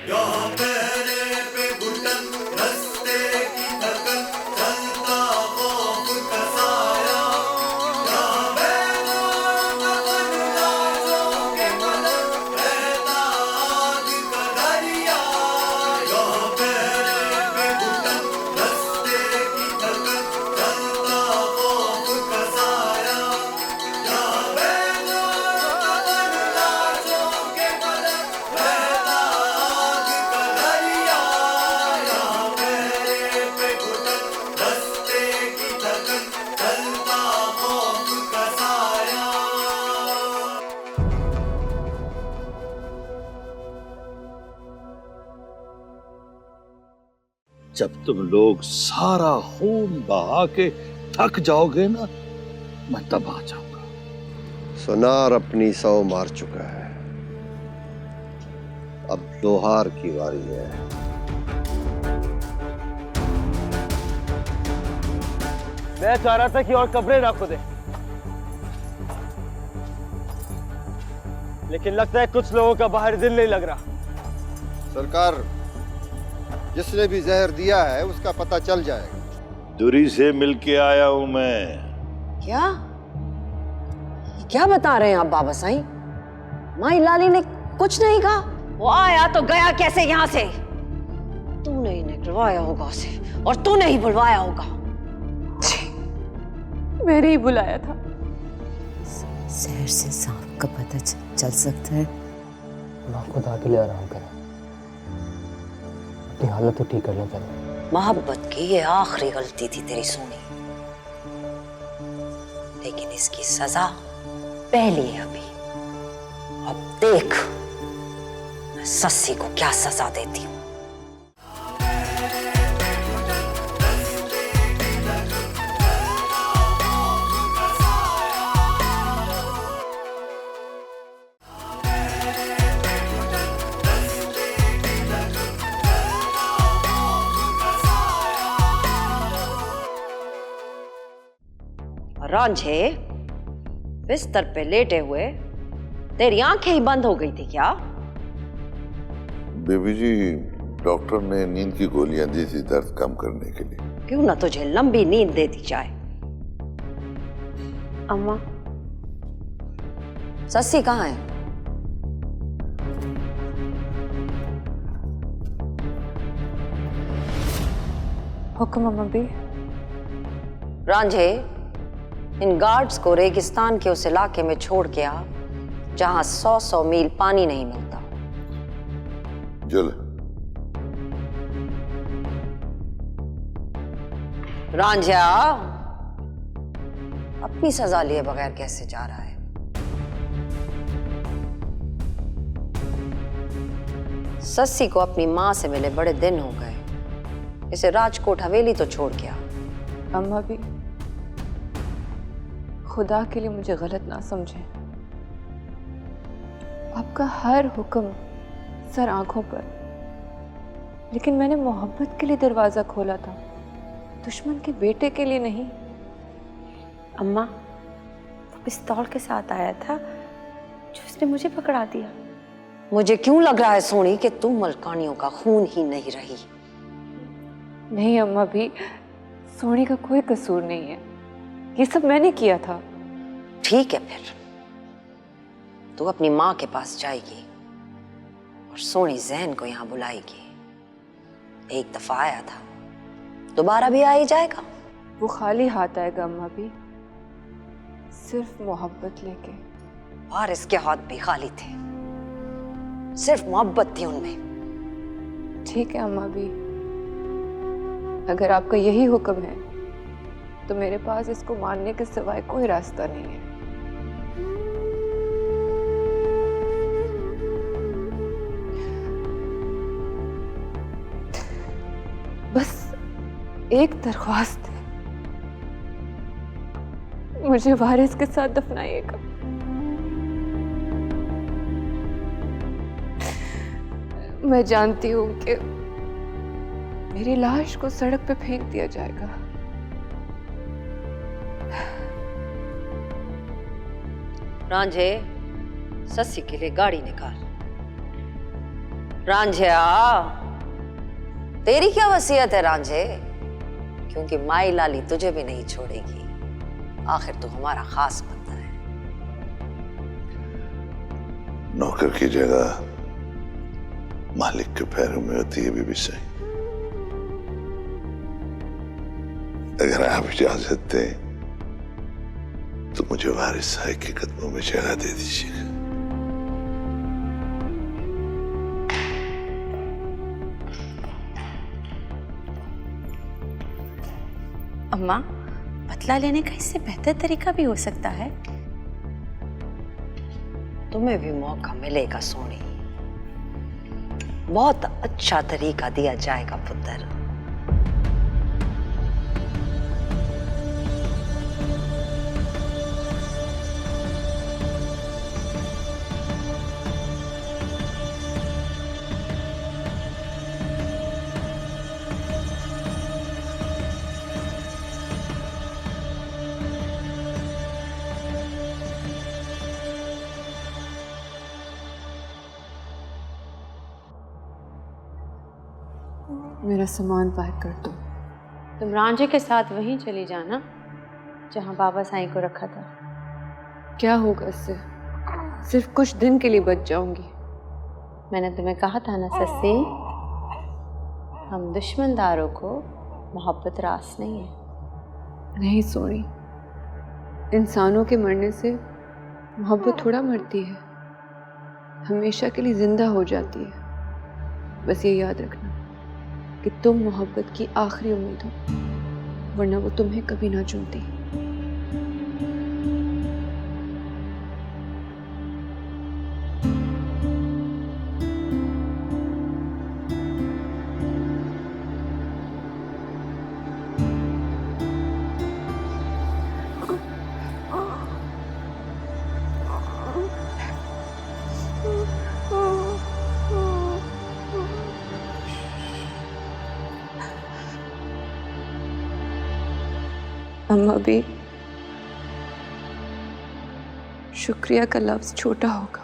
यहाँ पैरे पे घुटन, रास्ते की थकन, चलता खौफ का साया। यहाँ बैलों का मन, लाशों के पलक, बहता आग का दरिया। यहाँ पैरे पे घुटन, रास्ते की थकन, चलता खौफ का साया। यहाँ बैलों का मन, लाशों के पलक, बहता आग का दरिया। यहाँ पैरे पे घुटन, रास्ते की थकन, चलता खौफ का साया। जब तुम लोग सारा खून बहा के थक जाओगे ना, मैं तब आ जाऊंगा। सुनार अपनी 100 मार चुका है, अब लोहार की बारी है। मैं चाह रहा था कि और कब्रें ना खोदे, लेकिन लगता है कुछ लोगों का बाहर दिल नहीं लग रहा। सरकार, जिसने भी जहर दिया है उसका पता चल जाएगा। दूरी से मिलके आया हूं मैं। क्या? ये क्या बता रहे हैं आप बाबा साईं? माई लाली ने कुछ नहीं कहा। वो आया तो गया कैसे यहाँ से? तूने ही निकलवाया होगा उसे, और तूने ही बुलवाया होगा। मैंने ही बुलाया था। शहर से सांप का पता चल सकता है। माँ खुदा के लिए आराम करें, अपनी हालत तो ठीक करना चाहिए। मोहब्बत की ये आखिरी गलती थी तेरी सोनी, लेकिन इसकी सजा पहली है अभी। अब देख मैं सस्सी को क्या सजा देती हूँ। रांझे, बिस्तर पे लेटे हुए तेरी आंखें ही बंद हो गई थी क्या? बेबी जी, डॉक्टर ने नींद की गोलियां दी थी दर्द कम करने के लिए। क्यों ना तुझे लंबी नींद दे दी जाए। अम्मा, सस्सी कहाँ है? हुक्म अम्मा भी। रांझे, इन गार्ड्स को रेगिस्तान के उस इलाके में छोड़ के आ जहां 100 मील पानी नहीं मिलता। जल। रांझा, अपनी सजा लिए बगैर कैसे जा रहा है? सस्सी को अपनी मां से मिले बड़े दिन हो गए, इसे राजकोट हवेली तो छोड़ के आ। अम्मा भी, खुदा के लिए मुझे गलत ना समझें। आपका हर हुक्म सर आंखों पर, लेकिन मैंने मोहब्बत के लिए दरवाजा खोला था, दुश्मन के बेटे के लिए नहीं। अम्मा, वो पिस्तौल के साथ आया था जो उसने मुझे पकड़ा दिया। मुझे क्यों लग रहा है सोनी कि तू मलकानियों का खून ही नहीं रही। नहीं अम्मा भी, सोनी का कोई कसूर नहीं है, ये सब मैंने किया था। ठीक है, फिर तू अपनी माँ के पास जाएगी और सोनी जैन को यहाँ बुलाएगी। एक दफा आया था, दोबारा भी आ ही जाएगा। वो खाली हाथ आएगा अम्मा भी, सिर्फ मोहब्बत लेके। और इसके हाथ भी खाली थे, सिर्फ मोहब्बत थी उनमें। ठीक है अम्मा भी, अगर आपका यही हुक्म है तो मेरे पास इसको मानने के सिवाय कोई रास्ता नहीं है। बस एक दरख्वास्त है, मुझे वारिस के साथ दफनाइएगा। मैं जानती हूँ कि मेरी लाश को सड़क पे फेंक दिया जाएगा, रांझे, सस्सी के लिए गाड़ी निकाल। रांझिया, तेरी क्या वसीयत है रांझे? क्योंकि माई लाली तुझे भी नहीं छोड़ेगी। आखिर तू हमारा खास बंदा है। नौकर की जगह मालिक के पैरों में होती है बीबी सही। अगर आप इजाजत दें तो मुझे वारिस साहब के कदमों में जगह दे दीजिएगा। अम्मा, बदला लेने का इससे बेहतर तरीका भी हो सकता है। तुम्हें भी मौका मिलेगा सोनी। बहुत अच्छा तरीका दिया जाएगा पुत्र। मेरा सामान पैक कर दो। तुम रांझे के साथ वहीं चली जाना जहां बाबा साईं को रखा था। क्या होगा इससे? सिर्फ कुछ दिन के लिए बच जाऊंगी। मैंने तुम्हें कहा था ना सस्सी, हम दुश्मनदारों को मोहब्बत रास नहीं है। नहीं सोनी, इंसानों के मरने से मोहब्बत थोड़ा मरती है, हमेशा के लिए जिंदा हो जाती है। बस ये याद रखना कि तुम मोहब्बत की आखिरी उम्मीद हो, वरना वो तुम्हें कभी ना चुनती। अम्मा भी शुक्रिया का लफ्ज छोटा होगा।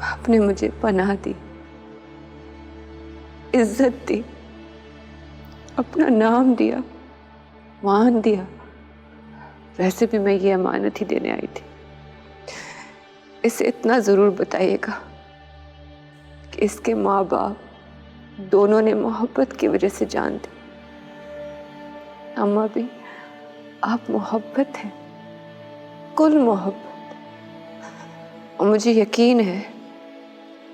आपने मुझे पनाह दी, इज्जत दी, अपना नाम दिया, मान दिया। वैसे भी मैं ये अमानत ही देने आई थी। इसे इतना जरूर बताइएगा कि इसके माँ बाप दोनों ने मोहब्बत की वजह से जान दी। अम्मा भी आप मोहब्बत हैं, कुल मोहब्बत। और मुझे यकीन है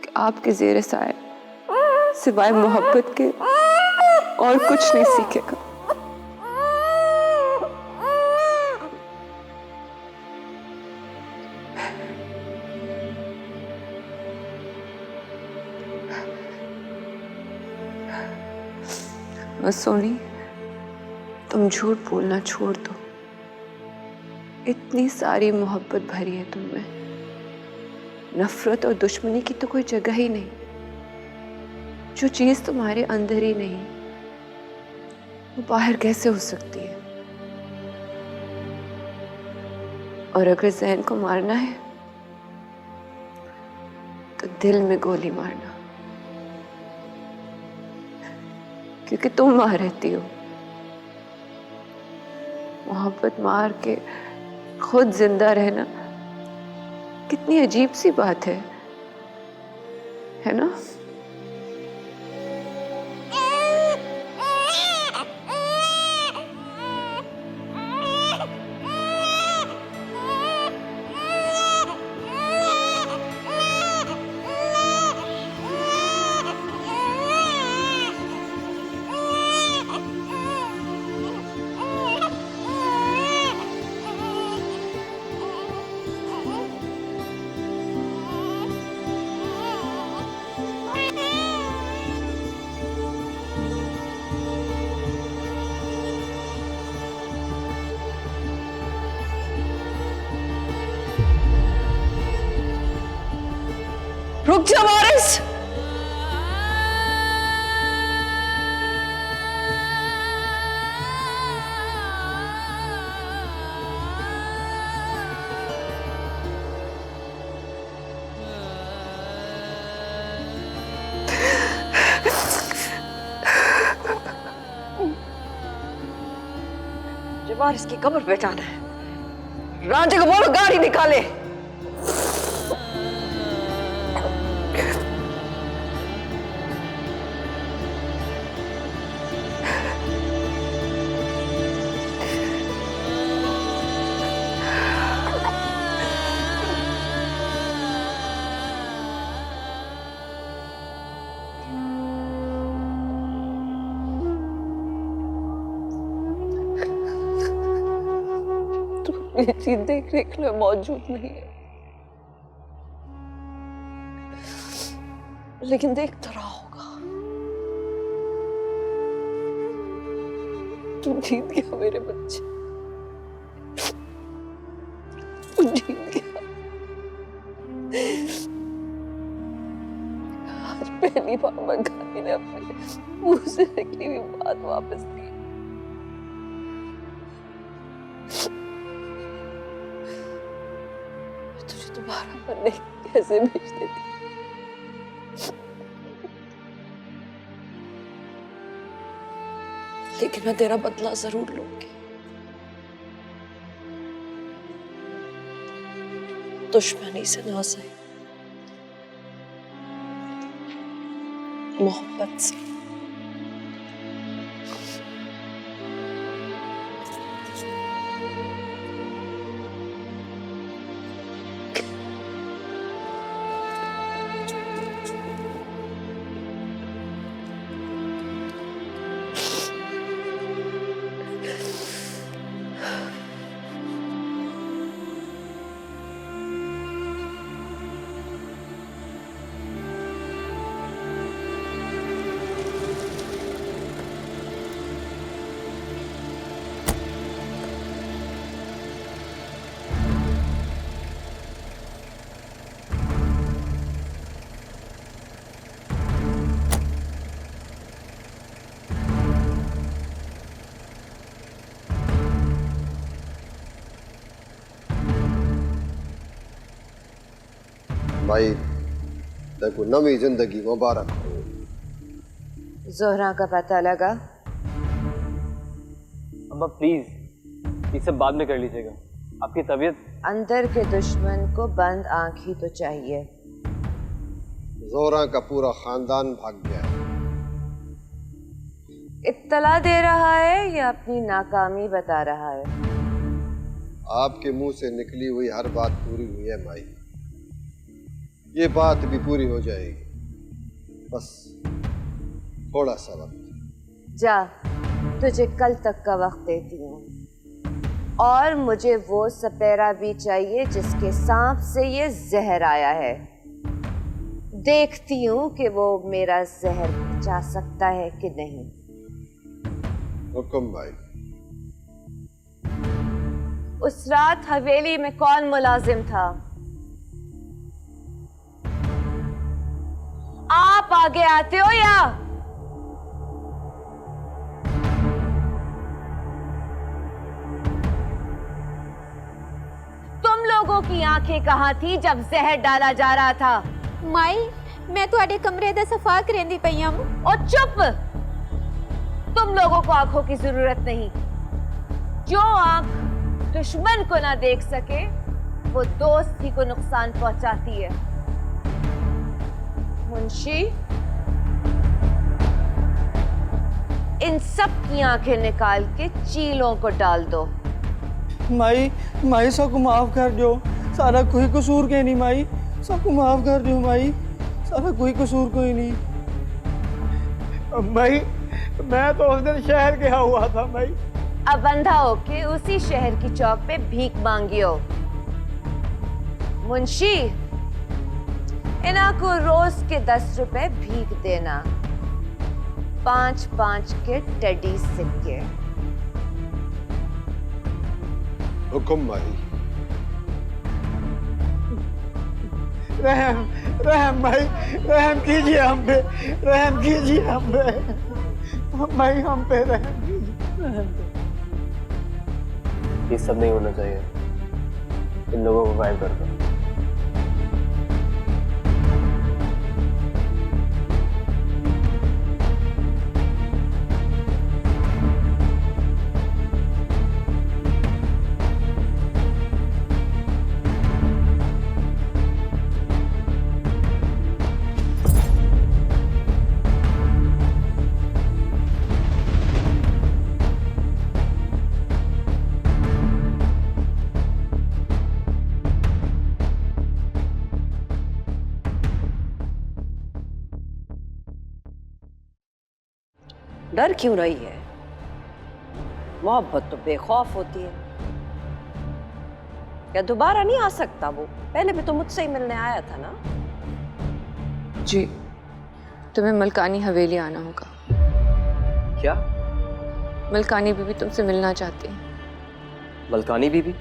कि आपके ज़ेरे साए सिवाय मोहब्बत के और कुछ नहीं सीखेगा। बस सोनी, तुम झूठ बोलना छोड़ दो। इतनी सारी मोहब्बत भरी है तुम में, नफरत और दुश्मनी की तो कोई जगह ही नहीं। जो चीज तुम्हारे अंदर ही नहीं, वो बाहर कैसे हो सकती है? और अगर ज़हन को मारना है तो दिल में गोली मारना, क्योंकि तुम वहां रहती हो। मोहब्बत मार के खुद जिंदा रहना कितनी अजीब सी बात है ना? रुक जा वारिस। वारिस की कब्र पे जाना है। रांझे को बोलो गाड़ी निकाले। ये चीज देखने के लिए मौजूद नहीं है, लेकिन देख तो रहा होगा। तू जीत गया मेरे बच्चे, तू जीत गया। आज पहली बार मंगानी ने अपने मुंह से निकली हुई बात वापस की। तुम्हारा मरने कैसे भेज देती, लेकिन मैं तेरा बदला जरूर लूंगी। दुश्मनी से ना सही, मोहब्बत से। भाई देखो नवी जिंदगी मुबारक हो। जोहरा का पता लगा? अब्बा प्लीज ये सब बाद में कर लीजिएगा, आपकी तबीयत। अंदर के दुश्मन को बंद आंख ही तो चाहिए। जोहरा का पूरा खानदान भाग गया है। इत्तला दे रहा है या अपनी नाकामी बता रहा है? आपके मुंह से निकली हुई हर बात पूरी हुई है माई, ये बात भी पूरी हो जाएगी, बस थोड़ा सा वक्त। जा, तुझे कल तक का वक्त देती हूँ, और मुझे वो सपेरा भी चाहिए जिसके सांप से ये जहर आया है। देखती हूँ कि वो मेरा जहर बचा सकता है कि नहीं। हुक्म भाई। उस रात हवेली में कौन मुलाजिम था? आप आगे आते हो या? तुम लोगों की आंखें कहां थी जब जहर डाला जा रहा था? माई मैं तुहाडे कमरे दा सफा करेंदी पई हूं। और चुप, तुम लोगों को आंखों की जरूरत नहीं। जो आंख दुश्मन को ना देख सके वो दोस्त ही को नुकसान पहुंचाती है। मुंशी, इन सब की आंखें निकाल के चीलों को डाल दो। माई सबको माफ कर दो, सारा कोई कसूर के नहीं माई, सबको माफ कर दो माई, सारा कोई कसूर कोई नहीं। माई मैं तो उस दिन शहर गया हुआ था माई। अब अंधा होके उसी शहर की चौक पे भीख मांगियो। मुंशी, इना को रोज के 10 रुपए भीख देना, 5-5 के टेडी सिक्के। हुक्म भाई। रहम भाई, रहम कीजिए हम पे, रहम कीजिए हम पे भाई, हम पे रहम कीजिए। ये सब नहीं होना चाहिए, इन लोगों को गायब कर दो। डर क्यों रही है? मोहब्बत तो बेखौफ होती है। क्या दोबारा नहीं आ सकता वो? पहले भी तो मुझसे ही मिलने आया था ना। जी, तुम्हें मलकानी हवेली आना होगा। क्या? मलकानी बीबी तुमसे मिलना चाहती है। मलकानी बीबी?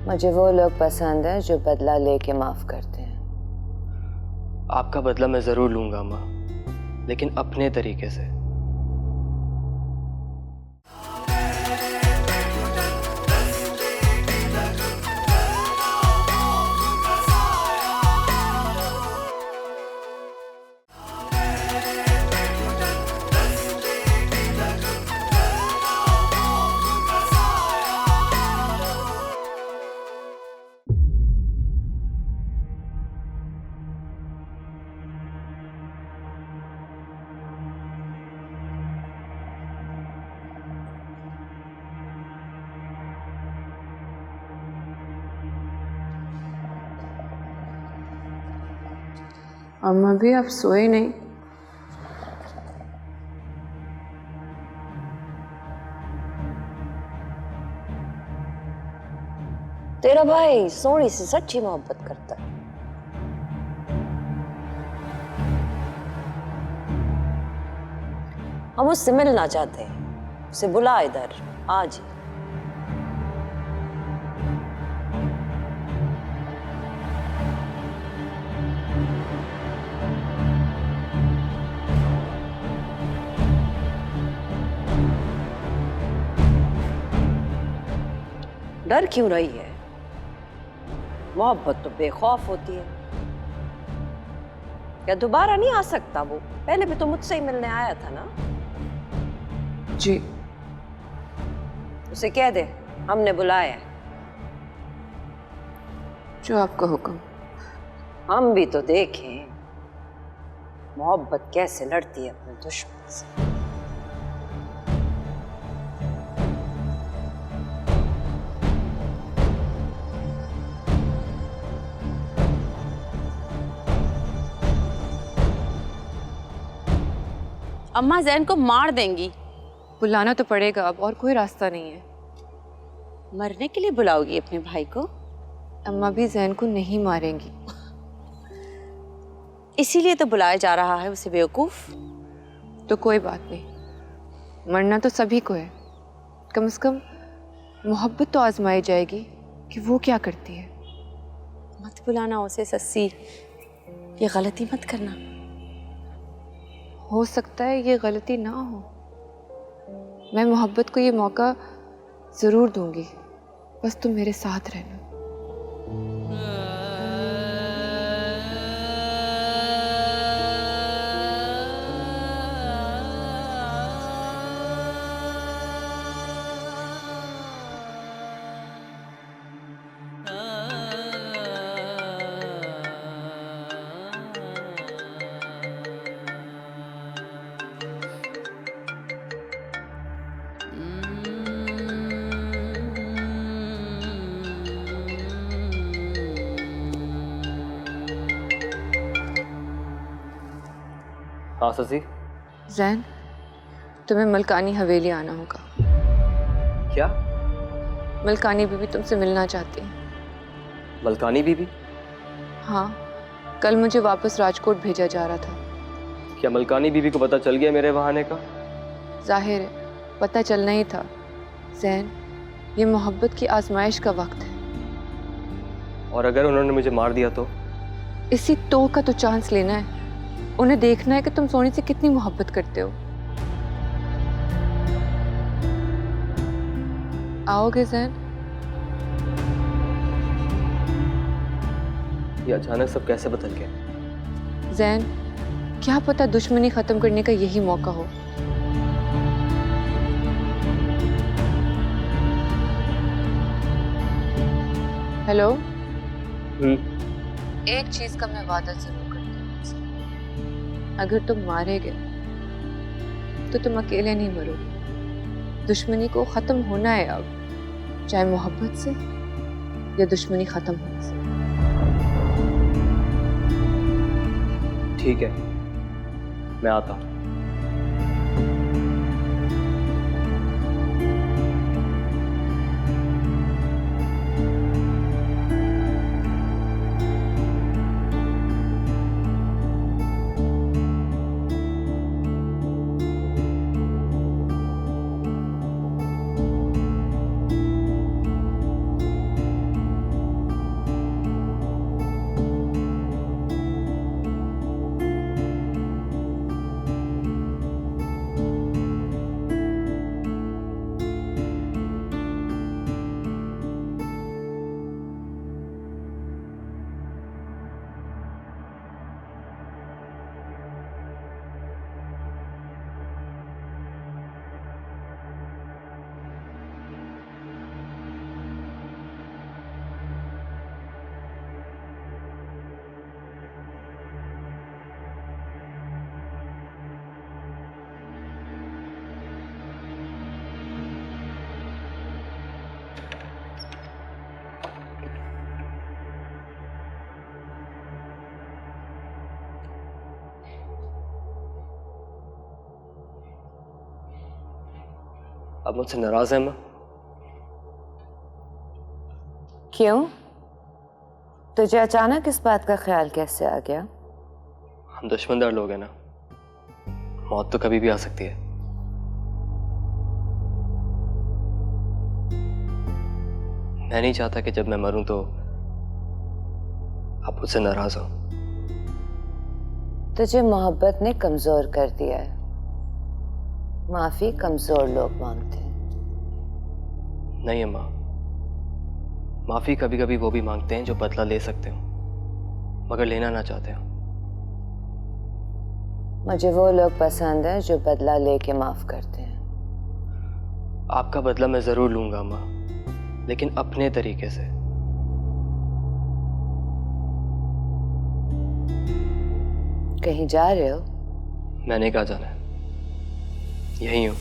मुझे वो लोग पसंद हैं जो बदला लेके माफ करते हैं। आपका बदला मैं जरूर लूंगा अम्मा, लेकिन अपने तरीके से। अम्मा भी आप सोए नहीं? तेरा भाई सोनी से सच्ची मोहब्बत करता है। हम उससे मिलना चाहते हैं। उसे बुला इधर आज। डर क्यों रही है? मोहब्बत तो बेखौफ होती है। क्या दोबारा नहीं आ सकता वो? पहले भी तो मुझसे ही मिलने आया था ना। जी। उसे कह दे हमने बुलाया है। जो आपका हुक्म। हम भी तो देखें मोहब्बत कैसे लड़ती है अपने दुश्मन से। अम्मा जैन को मार देंगी। बुलाना तो पड़ेगा, अब और कोई रास्ता नहीं है। मरने के लिए बुलाओगी अपने भाई को? अम्मा भी जैन को नहीं मारेंगी। इसीलिए तो बुलाया जा रहा है उसे बेवकूफ। तो कोई बात नहीं, मरना तो सभी को है। कम से कम मोहब्बत तो आजमाई जाएगी कि वो क्या करती है। मत बुलाना उसे सस्सी, ये गलती मत करना। हो सकता है ये गलती ना हो। मैं मोहब्बत को ये मौका ज़रूर दूंगी, बस तुम मेरे साथ रहना। हाँ ससी? जैन, तुम्हें मलकानी हवेली आना होगा। क्या? मलकानी बीबी तुमसे मिलना चाहती है। मलकानी बीबी? हाँ, कल मुझे वापस राजकोट भेजा जा रहा था। क्या मलकानी बीबी को पता चल गया मेरे वहाँ आने का? जाहिर है पता चलना ही था। जैन, ये मोहब्बत की आजमाइश का वक्त है। और अगर उन्होंने मुझे मार दिया तो? इसी तो का तो चांस लेना है। उन्हें देखना है कि तुम सोनी से कितनी मोहब्बत करते हो। आओगे जैन? ये अचानक सब कैसे बदल गया? जैन, क्या पता दुश्मनी खत्म करने का यही मौका हो। हेलो? एक चीज का मैं वादा जरूर करती हूँ तुमसे। अगर तुम मारे गए तो तुम अकेले नहीं मरोगे। दुश्मनी को खत्म होना है अब, चाहे मोहब्बत से या दुश्मनी खत्म होने से। ठीक है, मैं आता हूँ। आप मुझसे नाराज हैं माँ? क्यों? तुझे अचानक इस बात का ख्याल कैसे आ गया? हम दुश्मनदार लोग हैं ना, मौत तो कभी भी आ सकती है। मैं नहीं चाहता कि जब मैं मरूं तो आप मुझसे नाराज हो। तुझे मोहब्बत ने कमजोर कर दिया है। माफी कमजोर लोग मांगते हैं। नहीं अम्मा, माफी कभी कभी वो भी मांगते हैं जो बदला ले सकते हो मगर लेना ना चाहते हो। मुझे वो लोग पसंद हैं जो बदला लेके माफ करते हैं। आपका बदला मैं जरूर लूंगा अम्मा, लेकिन अपने तरीके से। कहीं जा रहे हो? मैंने कहा जाना है, यही हूं।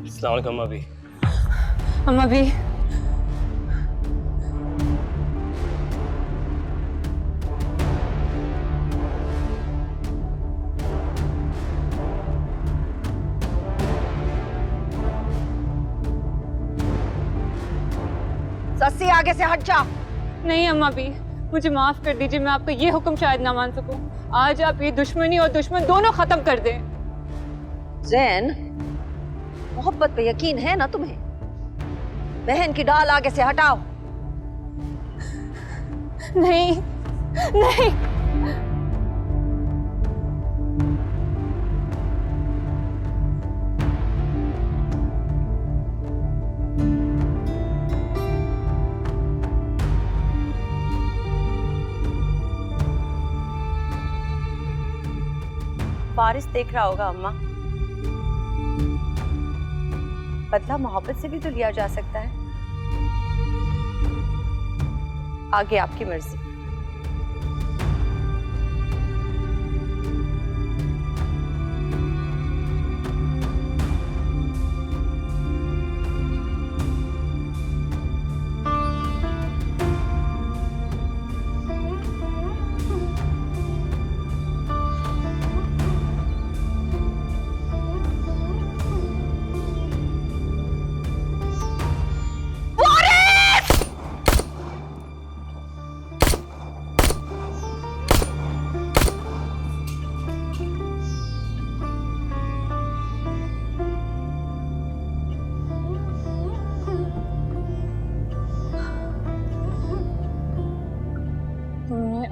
अस्सलाम वालेकुम अम्मा भी। अम्मा भी सस्सी आगे से हट जा। नहीं अम्मा भी, मुझे माफ कर दीजिए। मैं आपका ये हुक्म शायद ना मान सकूं। आज आप ये दुश्मनी और दुश्मन दोनों खत्म कर दें। जैन, मोहब्बत पे यकीन है ना तुम्हें? बहन की डाल आगे से हटाओ। नहीं नहीं, वारिस देख रहा होगा अम्मा। बदला मोहब्बत से भी तो लिया जा सकता है। आगे आपकी मर्जी।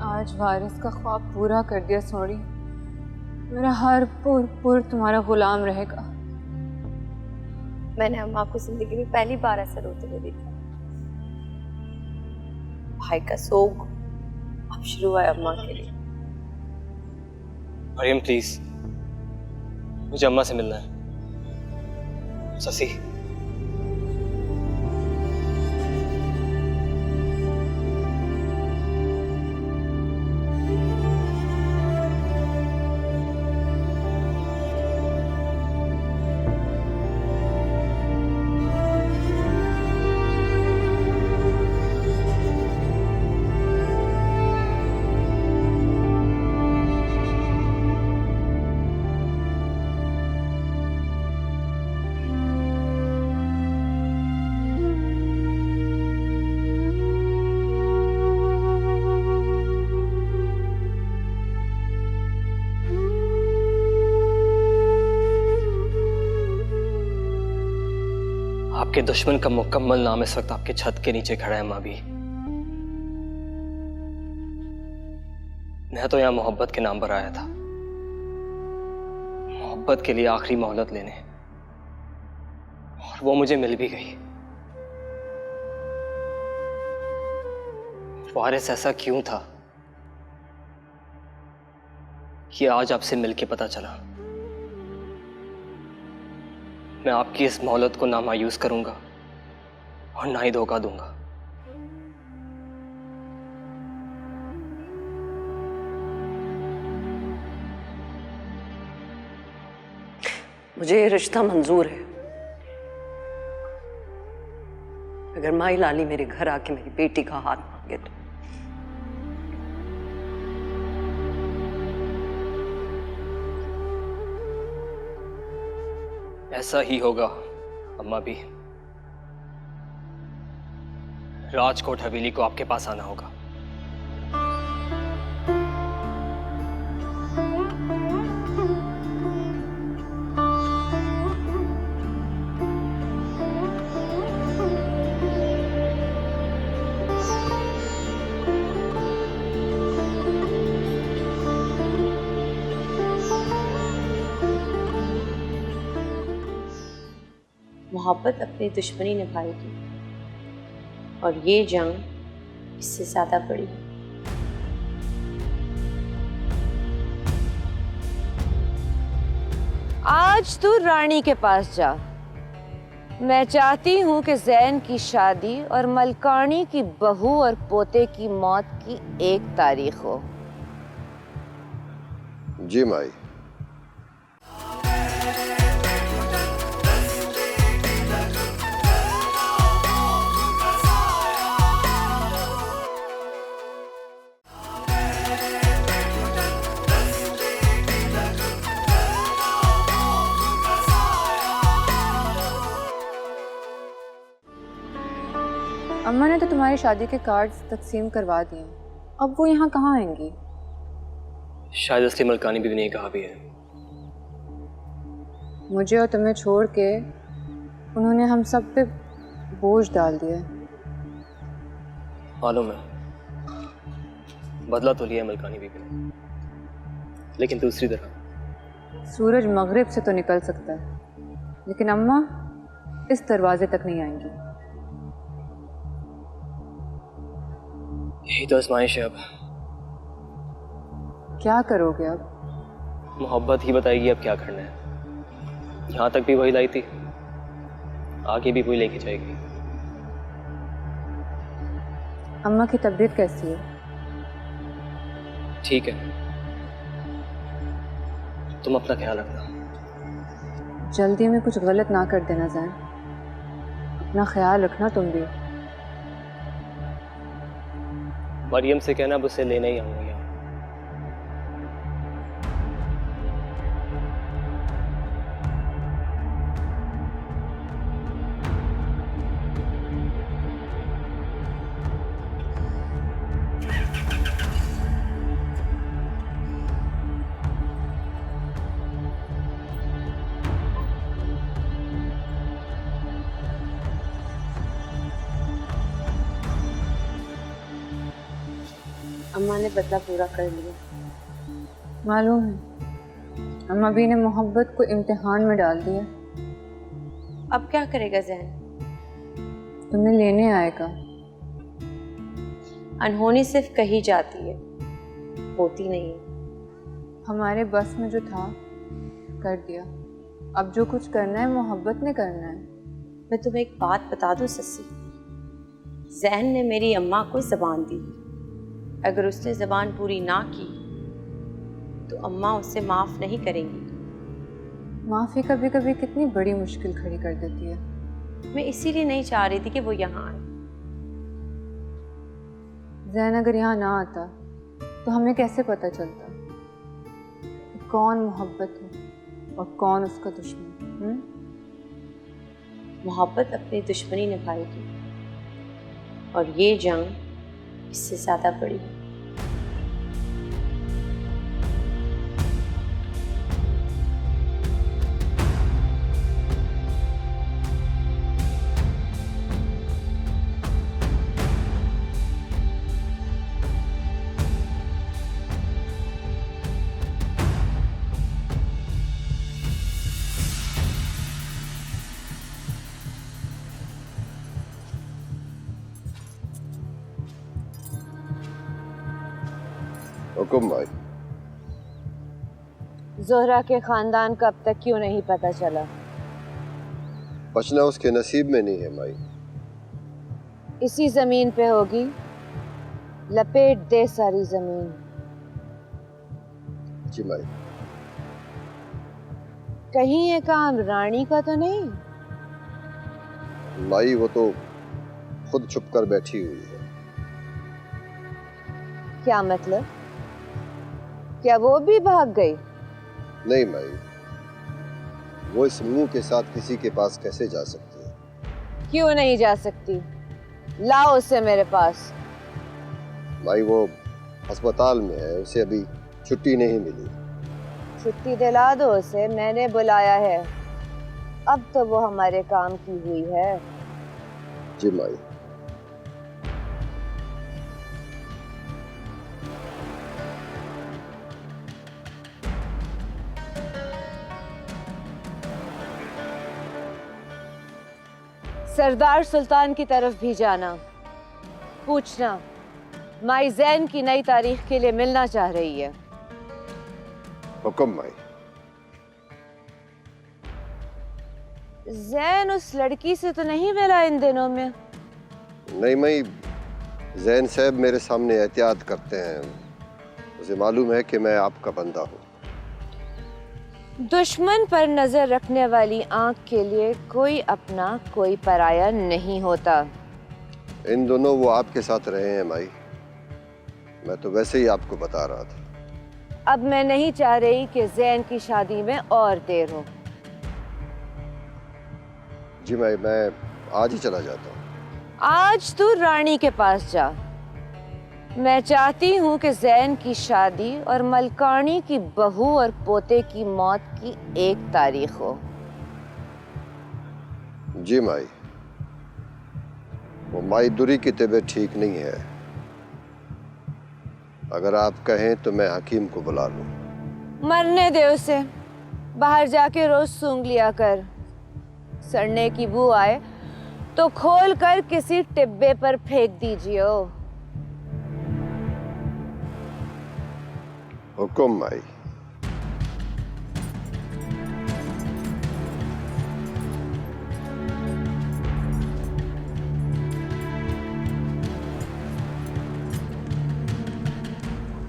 आज वारिस का ख्वाब पूरा कर दिया सोनी। मेरा हर पुर तुम्हारा गुलाम रहेगा। मैंने अम्मा को जिंदगी में पहली बार ऐसा रोते हुए देखा। भाई का सोग अब शुरू हुआ है अम्मा के लिए। मरियम प्लीज, मुझे अम्मा से मिलना है। ससी, आपके दुश्मन का मुकम्मल नाम इस वक्त आपके छत के नीचे खड़ा है माबी। मैं तो यहां मोहब्बत के नाम पर आया था, मोहब्बत के लिए आखिरी मोहलत लेने, और वो मुझे मिल भी गई। वारिस ऐसा क्यों था कि आज आपसे मिलके पता चला। मैं आपकी इस मोहलत को ना मायूस करूंगा और ना ही धोखा दूंगा। मुझे ये रिश्ता मंजूर है, अगर माई लाली मेरे घर आके मेरी बेटी का हाथ मांगे तो। ऐसा ही होगा अम्मा भी। राजकोट हवेली को आपके पास आना होगा। मोहब्बत अपनी दुश्मनी निभाएगी और ये जंग इससे ज्यादा बड़ी है। आज तू रानी के पास जा। मैं चाहती हूं कि जैन की शादी और मलकानी की बहू और पोते की मौत की एक तारीख हो। जी माई। अम्मा ने तो तुम्हारी शादी के कार्ड्स तकसीम करवा दिए, अब वो यहाँ कहाँ आएंगी? शायद असली मलकानी बीवी ने कहा भी है। मुझे और तुम्हें छोड़ के उन्होंने हम सब पे बोझ डाल दिया। मालूम है, बदला तो लिया है मलकानी बीवी ने, लेकिन दूसरी तरफ सूरज मगरिब से तो निकल सकता है, लेकिन अम्मा इस दरवाजे तक नहीं आएंगी। यही तो आजमाइश है। अब क्या करोगे अब? मोहब्बत ही बताएगी अब क्या करना है। यहाँ तक भी वही लाई थी, आगे भी वही लेके जाएगी। अम्मा की तबीयत कैसी है? ठीक है, तुम अपना ख्याल रखना। जल्दी में कुछ गलत ना कर देना जैन, अपना ख्याल रखना तुम भी। मरियम से कहना अब उसे लेने ही आऊंगा यहाँ। अम्मा ने बदला पूरा कर लिया। मालूम है अम्मा भी ने मोहब्बत को इम्तिहान में डाल दिया। अब क्या करेगा जैन? तुम्हें लेने आएगा। अनहोनी सिर्फ कही जाती है, होती नहीं। हमारे बस में जो था कर दिया, अब जो कुछ करना है मोहब्बत ने करना है। मैं तुम्हें एक बात बता दूं सस्सी, जैन ने मेरी अम्मा को ज़बान दी, अगर उसने ज़बान पूरी ना की तो अम्मा उसे माफ़ नहीं करेंगी। माफ़ी कभी कभी कितनी बड़ी मुश्किल खड़ी कर देती है। मैं इसीलिए नहीं चाह रही थी कि वो यहाँ आए। जैन अगर यहाँ ना आता तो हमें कैसे पता चलता कि कौन मोहब्बत है और कौन उसका दुश्मन? मोहब्बत अपनी दुश्मनी निभाएगी और ये जंग इससे ज़्यादा बड़ी है। हुकुम भाई। जोहरा के खानदान का अब तक क्यों नहीं पता चला? बचना उसके नसीब में नहीं है माई। इसी जमीन पे होगी, लपेट दे सारी जमीन। जी माई। कहीं ये काम रानी का तो नहीं? माई वो तो खुद छुप कर बैठी हुई है। क्या मतलब? क्या वो भी भाग गई? नहीं माई, वो इस मुंह के साथ किसी के पास कैसे जा सकती है? क्यों नहीं जा सकती? लाओ उसे मेरे पास। माई वो अस्पताल में है, उसे अभी छुट्टी नहीं मिली। छुट्टी दिला दो उसे, मैंने बुलाया है। अब तो वो हमारे काम की हुई है। जी माई। सरदार सुल्तान की तरफ भी जाना, पूछना माई जैन की नई तारीख के लिए मिलना चाह रही है। हुकुम माई। जैन उस लड़की से तो नहीं मिला इन दिनों में? नहीं माई, जैन साहब मेरे सामने एहतियात करते हैं। मुझे मालूम है कि मैं आपका बंदा हूँ। दुश्मन पर नजर रखने वाली आंख के लिए कोई अपना कोई पराया नहीं होता। इन दोनों वो आपके साथ रहे हैं माई, मैं तो वैसे ही आपको बता रहा था। अब मैं नहीं चाह रही कि जैन की शादी में और देर हो। जी माई, मैं आज ही चला जाता हूँ। आज तू रानी के पास जा। मैं चाहती हूँ कि जैन की शादी और मलकानी की बहू और पोते की मौत की एक तारीख हो। जी माई, वो माई दुरी की तबीयत ठीक नहीं है। अगर आप कहें तो मैं हकीम को बुला लूं। मरने दे उसे, बाहर जाके रोज सूंघ लिया कर। सड़ने की बू आए तो खोल कर किसी टिब्बे पर फेंक दीजिए। हुकुम माई।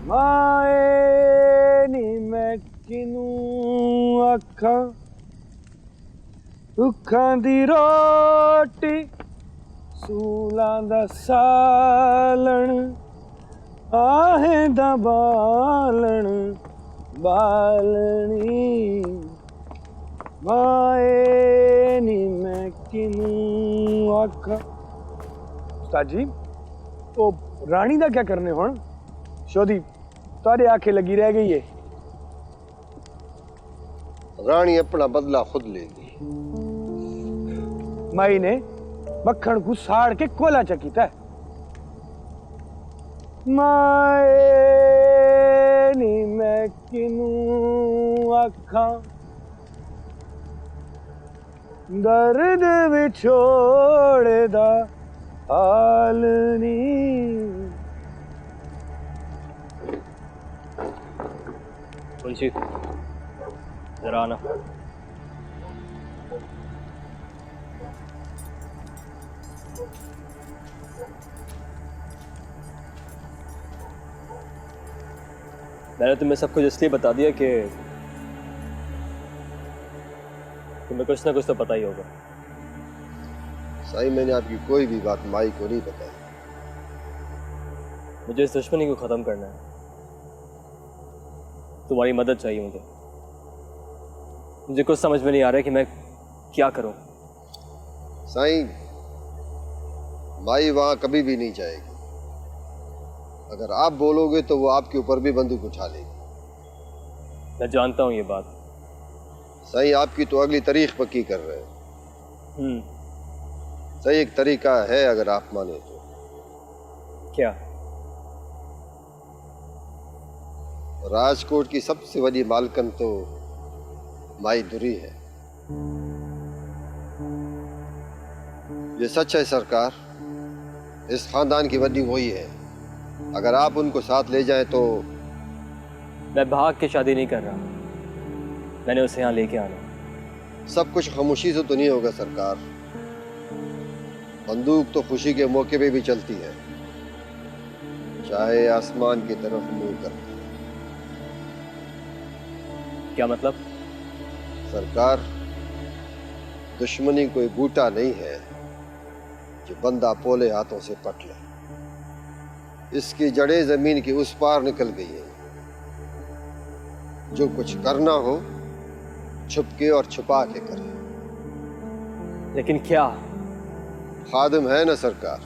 माए नी मैं किनू आखा दुखां दी रोटी सूलां दा सालण आहें दा बालण बालनी माए नी मैं किनू आखा। उस्ताद जी वो रानी दा क्या करने हुण? शोधी तारे आंखें लगी रह गई है। रानी अपना बदला खुद लेगी। माई ने मक्खन को साड़ के कोला चकीता है। माए नी मैं किनू आखा दर्द विछोड़ दा हाल नी। मुंशी जरा आना। मैंने तुम्हें सब कुछ इसलिए बता दिया कि तुम्हें कुछ ना कुछ तो पता ही होगा। साईं, मैंने आपकी कोई भी बात माई को नहीं बताई। मुझे इस दुश्मनी को खत्म करना है। तुम्हारी मदद चाहिए मुझे। मुझे कुछ समझ में नहीं आ रहा है कि मैं क्या करूं। साईं, माई वहां कभी भी नहीं जाएगी। अगर आप बोलोगे तो वो आपके ऊपर भी बंदूक उठा लेगी। मैं जानता हूं ये बात। साईं, आपकी तो अगली तारीख पक्की कर रहे हैं। सही एक तरीका है अगर आप माने तो। क्या? राजकोट की सबसे बड़ी मालकन तो माई दुरी है। ये सच है सरकार, इस खानदान की बड़ी वही है। अगर आप उनको साथ ले जाएं तो। मैं भाग के शादी नहीं कर रहा, मैंने उसे यहाँ लेके आना। सब कुछ खामोशी से तो नहीं होगा सरकार। बंदूक तो खुशी के मौके पे भी चलती है, चाहे आसमान की तरफ मुंह करती है। क्या मतलब? सरकार, दुश्मनी कोई बूटा नहीं है जो बंदा पोले हाथों से पट ले। इसकी जड़ें जमीन की उस पार निकल गई है। जो कुछ करना हो छुपके और छुपा के करे। लेकिन क्या? खादिम है ना सरकार।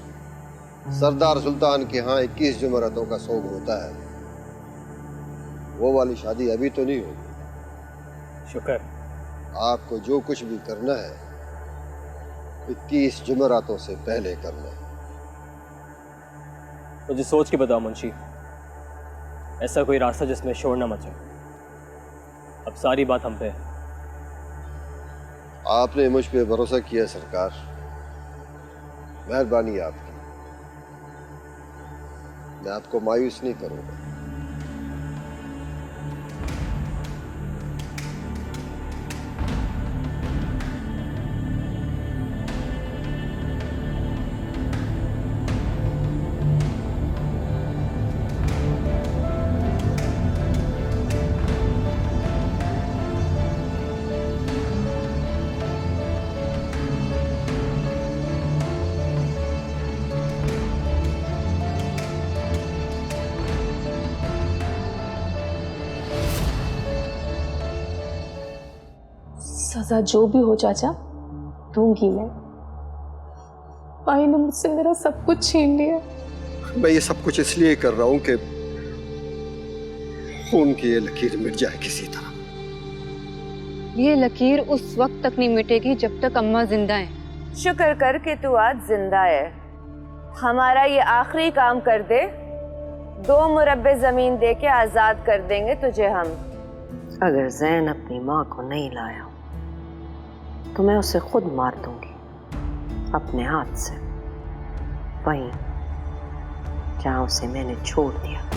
सरदार सुल्तान के यहाँ 21 जुमरातों का सोग होता है। वो वाली शादी अभी तो नहीं होगी। शुक्र। आपको जो कुछ भी करना है 21 जुमरातों से पहले करना है। मुझे सोच के बताओ मुंशी, ऐसा कोई रास्ता जिसमें शोर न मचे। अब सारी बात हम पे है। आपने मुझ पे भरोसा किया सरकार, मेहरबानी आपकी। मैं आपको मायूस नहीं करूंगा। सजा जो भी हो चाचा दूंगी मैं। भाई ने मुझसे मेरा सब कुछ छीन लिया। मैं ये सब कुछ इसलिए कर रहा हूं कि खून की ये लकीर मिट जाए किसी तरह। ये लकीर उस वक्त तक नहीं मिटेगी जब तक अम्मा जिंदा है। शुक्र कर कि तू आज जिंदा है। हमारा ये आखिरी काम कर दे, 2 मुरब्बे जमीन दे के आजाद कर देंगे तुझे हम। अगर जैन अपनी माँ को नहीं लाया तो मैं उसे खुद मार दूंगी अपने हाथ से, वहीं जहां उसे मैंने छोड़ दिया था।